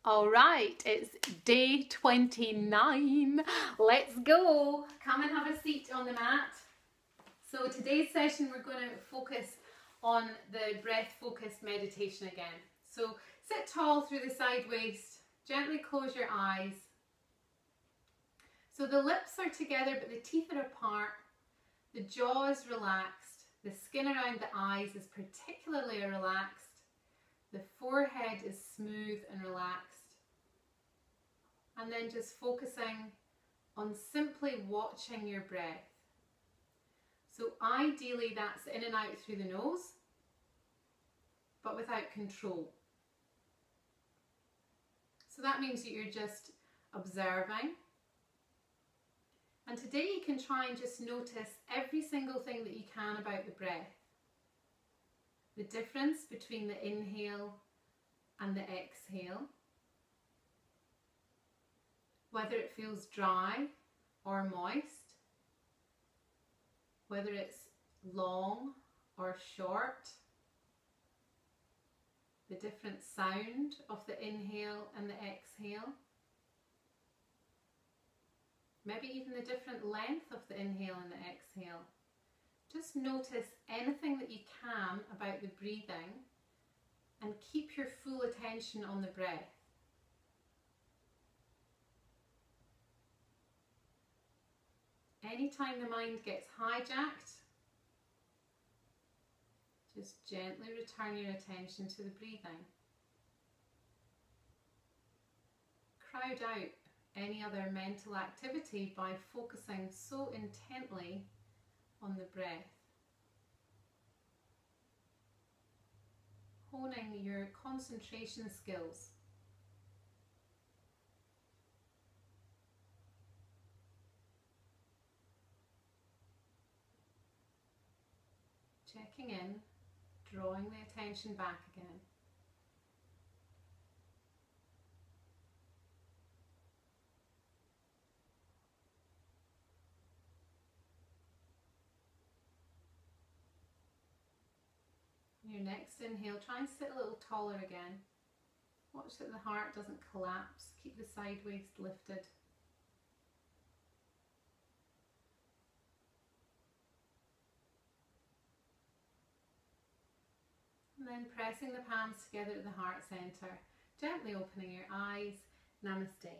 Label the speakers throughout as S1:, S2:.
S1: All right, it's day 29. Let's go. Come and have a seat on the mat. So today's session we're going to focus on the breath focused meditation again. So sit tall through the side waist, gently close your eyes. So the lips are together but the teeth are apart, the jaw is relaxed, the skin around the eyes is particularly relaxed, the forehead is smooth and relaxed. And then just focusing on simply watching your breath. So ideally that's in and out through the nose, but without control. So that means that you're just observing. And today you can try and just notice every single thing that you can about the breath. The difference between the inhale and the exhale. Whether it feels dry or moist, whether it's long or short, the different sound of the inhale and the exhale, maybe even the different length of the inhale and the exhale. Just notice anything that you can about the breathing and keep your full attention on the breath. Anytime the mind gets hijacked, just gently return your attention to the breathing. Crowd out any other mental activity by focusing so intently on the breath. Honing your concentration skills. Checking in, drawing the attention back again. Your next inhale, try and sit a little taller again. Watch that the heart doesn't collapse. Keep the side waist lifted. And then pressing the palms together at the heart centre, gently opening your eyes. Namaste.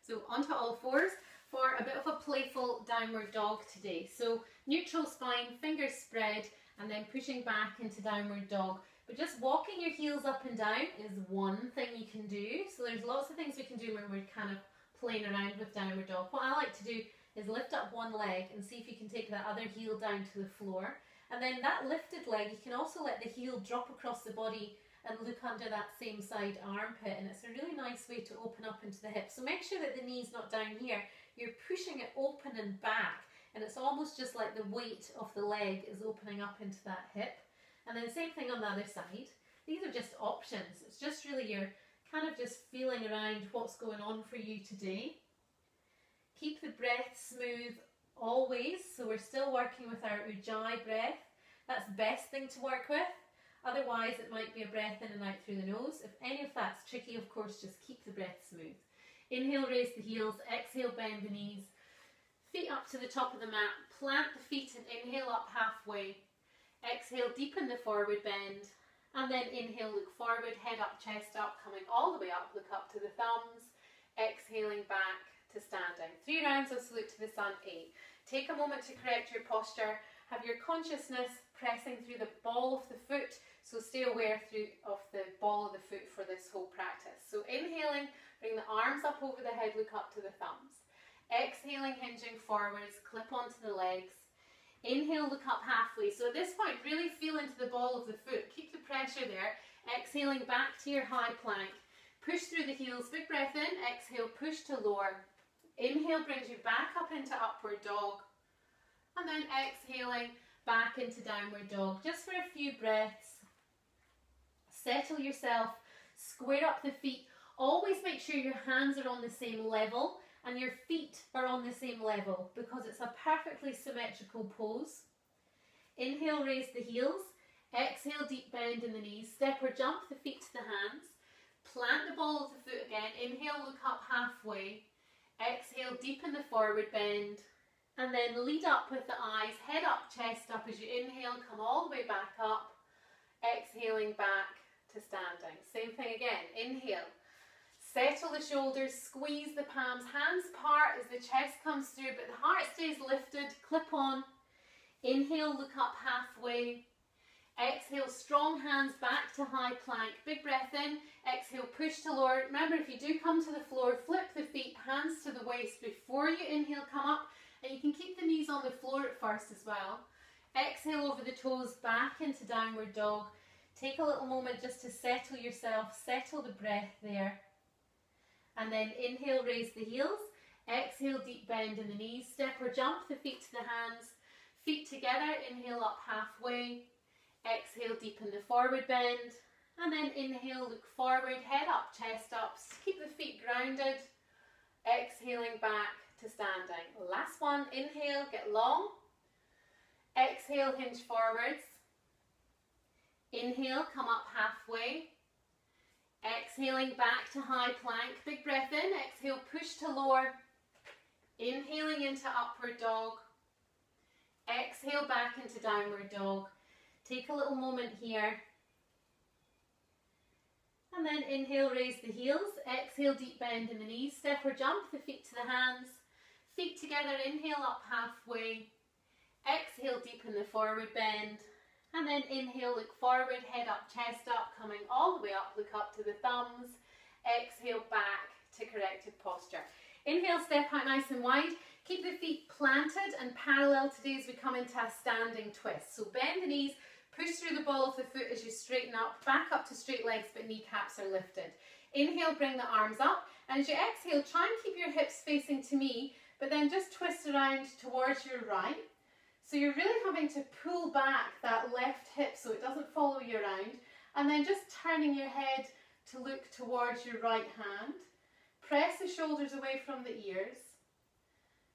S1: So onto all fours for a bit of a playful downward dog today. So neutral spine, fingers spread, and then pushing back into downward dog. But just walking your heels up and down is one thing you can do. So there's lots of things we can do when we're kind of playing around with downward dog. What I like to do is lift up one leg and see if you can take that other heel down to the floor. And then that lifted leg, you can also let the heel drop across the body and look under that same side armpit, and it's a really nice way to open up into the hips. So make sure that the knee's not down here, you're pushing it open and back, and it's almost just like the weight of the leg is opening up into that hip. And then same thing on the other side. These are just options, it's just really you're kind of just feeling around what's going on for you today. Keep the breath smooth always, so we're still working with our Ujjayi breath. That's the best thing to work with. Otherwise it might be a breath in and out through the nose. If any of that's tricky, of course, just keep the breath smooth. Inhale, raise the heels. Exhale, bend the knees. Feet up to the top of the mat. Plant the feet and inhale up halfway. Exhale, deepen the forward bend. And then inhale, look forward, head up, chest up, coming all the way up, look up to the thumbs. Exhaling back to standing. 3 rounds of salute to the sun, 8. Take a moment to correct your posture. Have your consciousness pressing through the ball of the foot, so stay aware of the ball of the foot for this whole practice. So inhaling, bring the arms up over the head, look up to the thumbs. Exhaling, hinging forwards, clip onto the legs. Inhale, look up halfway. So at this point, really feel into the ball of the foot. Keep the pressure there. Exhaling back to your high plank. Push through the heels, big breath in. Exhale, push to lower. Inhale brings you back up into upward dog. And then exhaling back into downward dog, just for a few breaths. Settle yourself, square up the feet. Always make sure your hands are on the same level and your feet are on the same level, because it's a perfectly symmetrical pose. Inhale, raise the heels. Exhale, deep bend in the knees. Step or jump the feet to the hands. plant the ball of the foot again. Inhale, look up halfway. Exhale, deepen the forward bend. And then lead up with the eyes, head up, chest up. As you inhale, come all the way back up. Exhaling back to standing. Same thing again. Inhale. Settle the shoulders, squeeze the palms, hands part as the chest comes through, but the heart stays lifted, clip on. Inhale, look up halfway. Exhale, strong hands back to high plank. Big breath in. Exhale, push to lower. Remember, if you do come to the floor, flip the feet, hands to the waist before you inhale, come up. And you can keep the knees on the floor at first as well. Exhale over the toes, back into downward dog. Take a little moment just to settle yourself, settle the breath there. And then inhale, raise the heels. Exhale, deep bend in the knees. Step or jump the feet to the hands. Feet together, inhale up halfway. Exhale, deepen the forward bend. And then inhale, look forward, head up, chest up. Keep the feet grounded. Exhaling back to standing. Last one, inhale, get long. Exhale, hinge forwards. Inhale, come up halfway. Exhaling back to high plank. Big breath in. Exhale, push to lower. Inhaling into upward dog. Exhale back into downward dog. Take a little moment here. And then inhale, raise the heels. Exhale, deep bend in the knees. Step or jump the feet to the hands. Feet together, inhale up halfway. Exhale, deepen the forward bend. And then inhale, look forward, head up, chest up, coming all the way up, look up to the thumbs. Exhale, back to corrected posture. Inhale, step out nice and wide. Keep the feet planted and parallel today as we come into a standing twist. So bend the knees, push through the ball of the foot as you straighten up, back up to straight legs, but kneecaps are lifted. Inhale, bring the arms up. And as you exhale, try and keep your hips facing to me, but then just twist around towards your right. So you're really having to pull back that left hip so it doesn't follow you around. And then just turning your head to look towards your right hand. Press the shoulders away from the ears.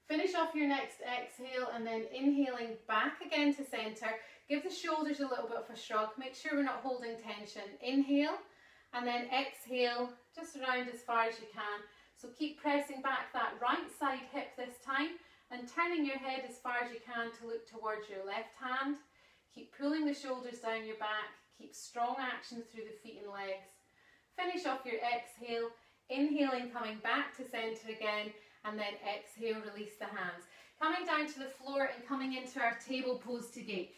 S1: Finish off your next exhale and then inhaling back again to center. Give the shoulders a little bit of a shrug. Make sure we're not holding tension. Inhale and then exhale just around as far as you can. So keep pressing back that right side hip this time. And turning your head as far as you can to look towards your left hand. Keep pulling the shoulders down your back. Keep strong action through the feet and legs. Finish off your exhale. Inhaling, coming back to center again. And then exhale, release the hands. Coming down to the floor and coming into our table pose today.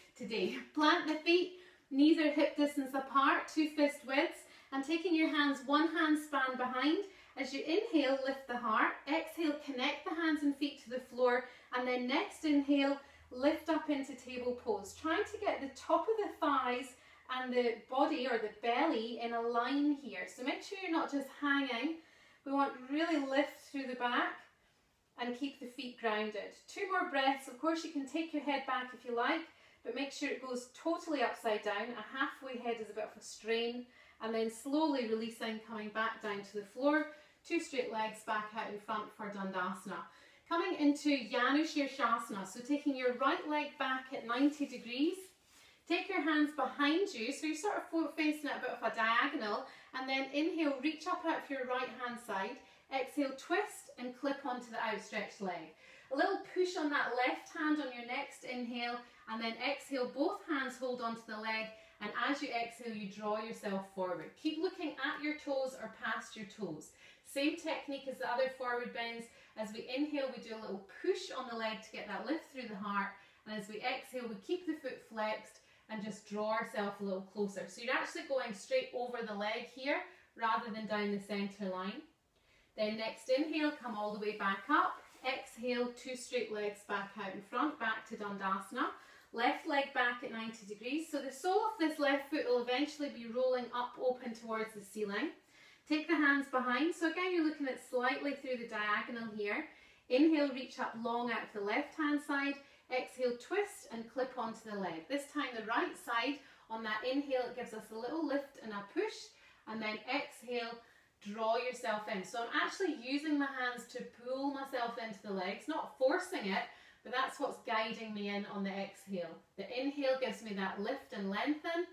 S1: Plant the feet. Knees are hip distance apart, 2 fist widths. And taking your hands, one hand span behind. As you inhale, lift the heart. Exhale, connect the hands and feet to the floor. And then next inhale, lift up into table pose. Trying to get the top of the thighs and the body or the belly in a line here. So make sure you're not just hanging. We want to really lift through the back and keep the feet grounded. 2 more breaths. Of course, you can take your head back if you like, but make sure it goes totally upside down. A halfway head is a bit of a strain. And then slowly releasing, coming back down to the floor. 2 straight legs back out in front for Dandasana. Coming into Janu Shirshasana, so taking your right leg back at 90 degrees. Take your hands behind you, so you're sort of facing at a bit of a diagonal. And then inhale, reach up out for your right hand side. Exhale, twist and clip onto the outstretched leg. A little push on that left hand on your next inhale. And then exhale, both hands hold onto the leg. And as you exhale, you draw yourself forward. Keep looking at your toes or past your toes. Same technique as the other forward bends. As we inhale, we do a little push on the leg to get that lift through the heart. And as we exhale, we keep the foot flexed and just draw ourselves a little closer. So you're actually going straight over the leg here rather than down the center line. Then next inhale, come all the way back up. Exhale, 2 straight legs back out in front, back to Dandasana. Left leg back at 90 degrees. So the sole of this left foot will eventually be rolling up open towards the ceiling. Take the hands behind. So again, you're looking at slightly through the diagonal here. Inhale, reach up long out to the left hand side. Exhale, twist and clip onto the leg. This time the right side. On that inhale, it gives us a little lift and a push. And then exhale, draw yourself in. So I'm actually using my hands to pull myself into the legs, not forcing it, but that's what's guiding me in on the exhale. The inhale gives me that lift and lengthen,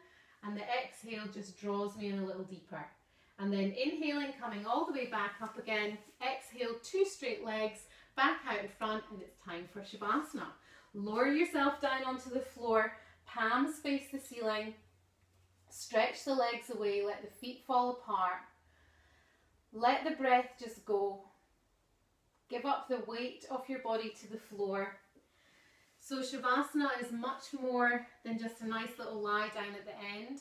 S1: and the exhale just draws me in a little deeper. And then inhaling, coming all the way back up again. Exhale, 2 straight legs, back out in front, and it's time for Shavasana. Lower yourself down onto the floor, palms face the ceiling, stretch the legs away, let the feet fall apart. Let the breath just go. Give up the weight of your body to the floor. So Shavasana is much more than just a nice little lie down at the end.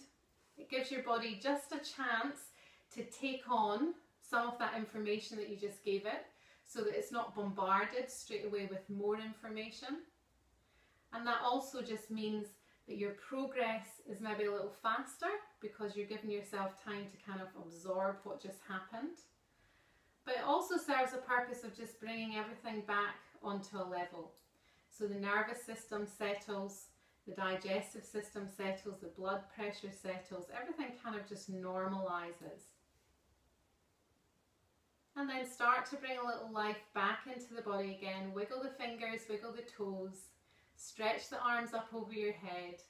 S1: It gives your body just a chance to take on some of that information that you just gave it, so that it's not bombarded straight away with more information. And that also just means that your progress is maybe a little faster because you're giving yourself time to kind of absorb what just happened. But it also serves a purpose of just bringing everything back onto a level. So the nervous system settles, the digestive system settles, the blood pressure settles, everything kind of just normalizes. And then start to bring a little life back into the body again. Wiggle the fingers, wiggle the toes, stretch the arms up over your head.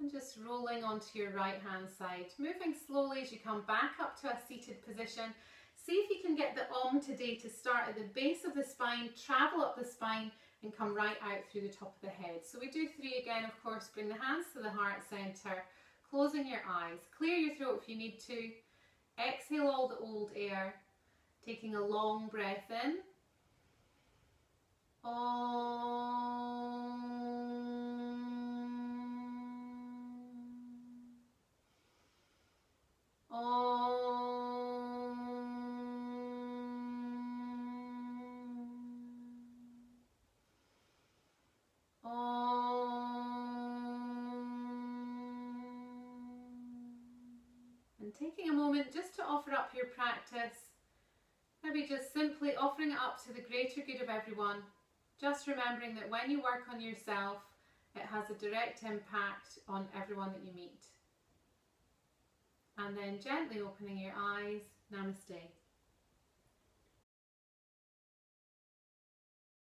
S1: And just rolling onto your right hand side. Moving slowly as you come back up to a seated position. See if you can get the Om today to start at the base of the spine, travel up the spine and come right out through the top of the head. So we do 3 again, of course. Bring the hands to the heart center, closing your eyes. Clear your throat if you need to. Exhale all the old air, taking a long breath in. Om. Om. And taking a moment just to offer up your practice, maybe just simply offering it up to the greater good of everyone, just remembering that when you work on yourself, it has a direct impact on everyone that you meet. And then gently opening your eyes. Namaste.